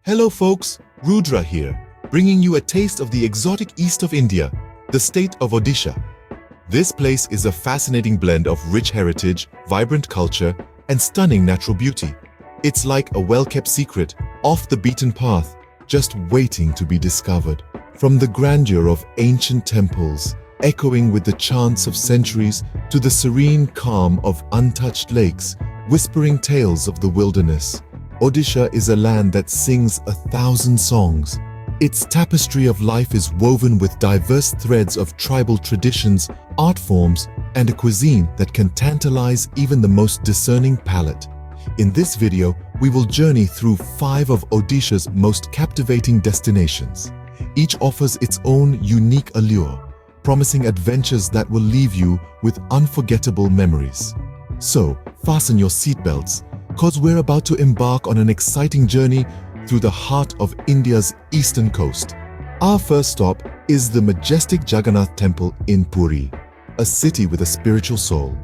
Hello folks, Rudra here, bringing you a taste of the exotic east of India, the state of Odisha. This place is a fascinating blend of rich heritage, vibrant culture, and stunning natural beauty. It's like a well-kept secret, off the beaten path, just waiting to be discovered. From the grandeur of ancient temples, echoing with the chants of centuries, to the serene calm of untouched lakes, whispering tales of the wilderness, Odisha is a land that sings 1,000 songs. Its tapestry of life is woven with diverse threads of tribal traditions, art forms, and a cuisine that can tantalize even the most discerning palate. In this video, we will journey through 5 of Odisha's most captivating destinations. Each offers its own unique allure, promising adventures that will leave you with unforgettable memories. So, fasten your seatbelts, because we're about to embark on an exciting journey through the heart of India's eastern coast. Our first stop is the majestic Jagannath temple in Puri, a city with a spiritual soul.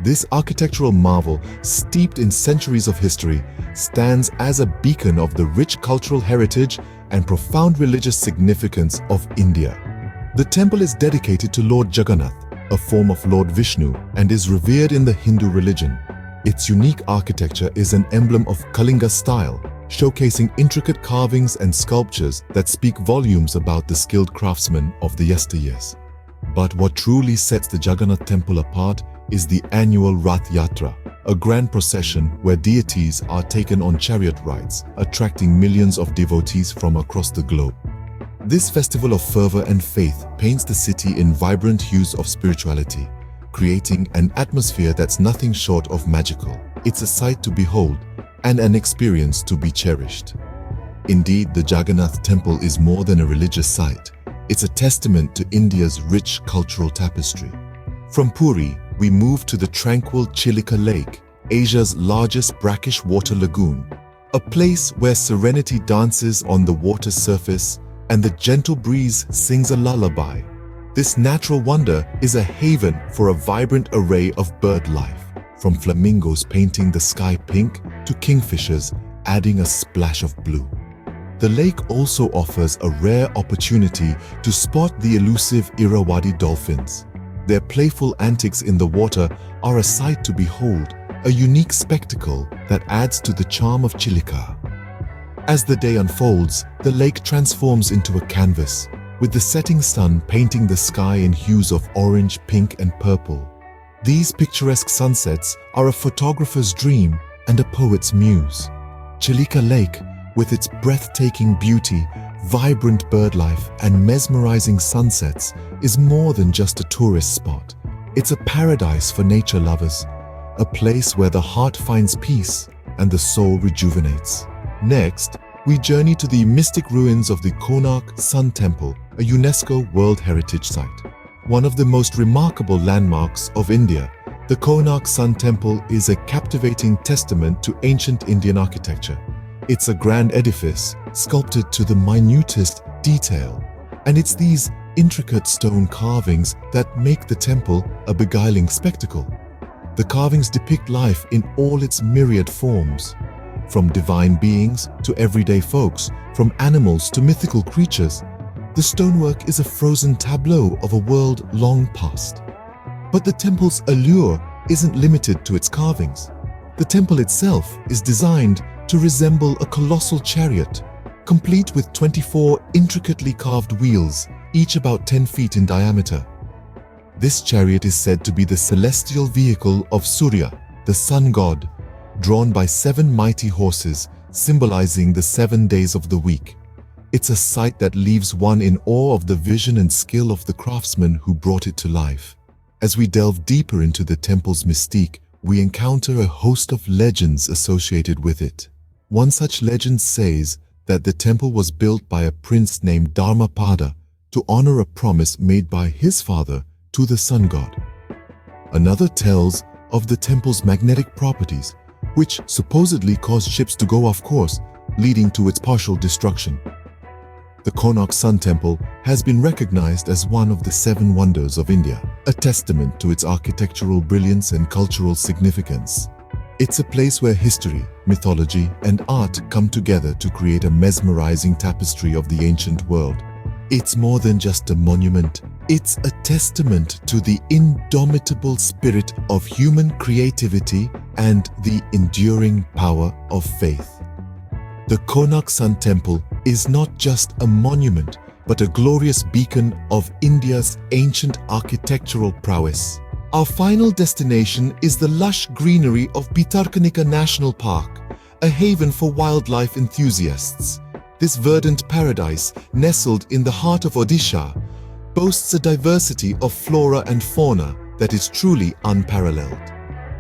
This architectural marvel, steeped in centuries of history, stands as a beacon of the rich cultural heritage and profound religious significance of India. The temple is dedicated to Lord Jagannath, a form of Lord Vishnu, and is revered in the Hindu religion. Its unique architecture is an emblem of Kalinga style, showcasing intricate carvings and sculptures that speak volumes about the skilled craftsmen of the yesteryears. But what truly sets the Jagannath temple apart is the annual Rath Yatra, a grand procession where deities are taken on chariot rides, attracting millions of devotees from across the globe. This festival of fervor and faith paints the city in vibrant hues of spirituality, creating an atmosphere that's nothing short of magical. It's a sight to behold and an experience to be cherished. Indeed, the Jagannath temple is more than a religious site. It's a testament to India's rich cultural tapestry. From Puri, we move to the tranquil Chilika Lake, Asia's largest brackish water lagoon, a place where serenity dances on the water's surface and the gentle breeze sings a lullaby. This natural wonder is a haven for a vibrant array of bird life, from flamingos painting the sky pink to kingfishers adding a splash of blue. The lake also offers a rare opportunity to spot the elusive Irrawaddy dolphins. Their playful antics in the water are a sight to behold, a unique spectacle that adds to the charm of Chilika. As the day unfolds, the lake transforms into a canvas, with the setting sun painting the sky in hues of orange, pink, and purple. These picturesque sunsets are a photographer's dream and a poet's muse. Chilika Lake, with its breathtaking beauty, vibrant birdlife, and mesmerizing sunsets, is more than just a tourist spot. It's a paradise for nature lovers, a place where the heart finds peace and the soul rejuvenates. Next, we journey to the mystic ruins of the Konark Sun Temple, a UNESCO World Heritage Site. One of the most remarkable landmarks of India, the Konark Sun Temple is a captivating testament to ancient Indian architecture. It's a grand edifice, sculpted to the minutest detail, and it's these intricate stone carvings that make the temple a beguiling spectacle. The carvings depict life in all its myriad forms, from divine beings to everyday folks, from animals to mythical creatures. The stonework is a frozen tableau of a world long past. But the temple's allure isn't limited to its carvings. The temple itself is designed to resemble a colossal chariot, complete with 24 intricately carved wheels, each about 10 feet in diameter. This chariot is said to be the celestial vehicle of Surya, the sun god, drawn by 7 mighty horses, symbolizing the 7 days of the week. It's a sight that leaves one in awe of the vision and skill of the craftsmen who brought it to life. As we delve deeper into the temple's mystique, we encounter a host of legends associated with it. One such legend says that the temple was built by a prince named Dharmapada to honor a promise made by his father to the sun god. Another tells of the temple's magnetic properties, which supposedly caused ships to go off course, leading to its partial destruction. The Konark Sun Temple has been recognized as one of the 7 wonders of India, a testament to its architectural brilliance and cultural significance. It's a place where history, mythology, and art come together to create a mesmerizing tapestry of the ancient world. It's more than just a monument. It's a testament to the indomitable spirit of human creativity and the enduring power of faith. The Konark Sun Temple is not just a monument, but a glorious beacon of India's ancient architectural prowess. Our final destination is the lush greenery of Bhitarkanika National Park, a haven for wildlife enthusiasts. This verdant paradise, nestled in the heart of Odisha, boasts a diversity of flora and fauna that is truly unparalleled.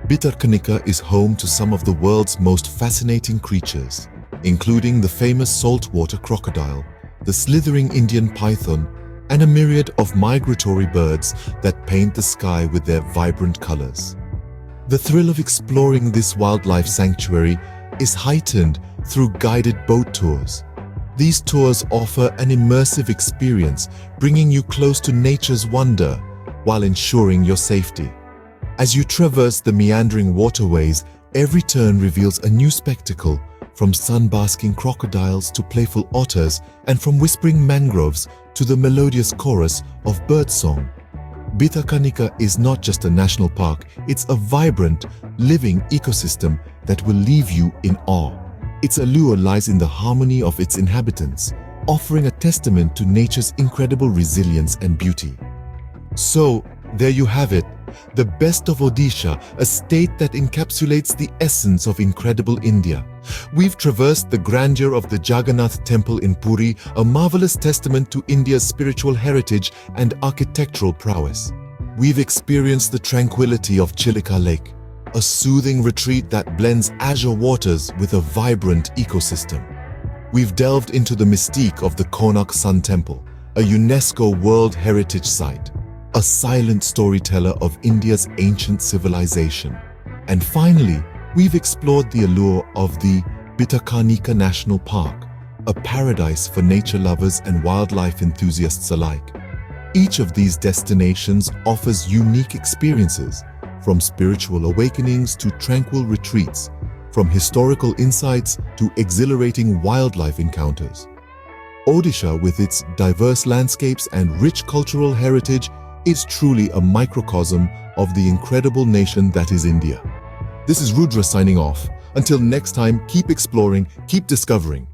Bhitarkanika is home to some of the world's most fascinating creatures, including the famous saltwater crocodile, the slithering Indian python, and a myriad of migratory birds that paint the sky with their vibrant colors. The thrill of exploring this wildlife sanctuary is heightened through guided boat tours. These tours offer an immersive experience, bringing you close to nature's wonder while ensuring your safety. As you traverse the meandering waterways, every turn reveals a new spectacle, from sun-basking crocodiles to playful otters, and from whispering mangroves to the melodious chorus of birdsong. Bhitarkanika is not just a national park, it's a vibrant, living ecosystem that will leave you in awe. Its allure lies in the harmony of its inhabitants, offering a testament to nature's incredible resilience and beauty. So, there you have it, the best of Odisha, a state that encapsulates the essence of incredible India. We've traversed the grandeur of the Jagannath temple in Puri, a marvelous testament to India's spiritual heritage and architectural prowess. We've experienced the tranquility of Chilika Lake, a soothing retreat that blends azure waters with a vibrant ecosystem. We've delved into the mystique of the Konark Sun Temple, a UNESCO World Heritage Site, a silent storyteller of India's ancient civilization. And finally, we've explored the allure of the Bhitarkanika National Park, a paradise for nature lovers and wildlife enthusiasts alike. Each of these destinations offers unique experiences, from spiritual awakenings to tranquil retreats, from historical insights to exhilarating wildlife encounters. Odisha, with its diverse landscapes and rich cultural heritage, is truly a microcosm of the incredible nation that is India. This is Rudra signing off. Until next time, keep exploring, keep discovering.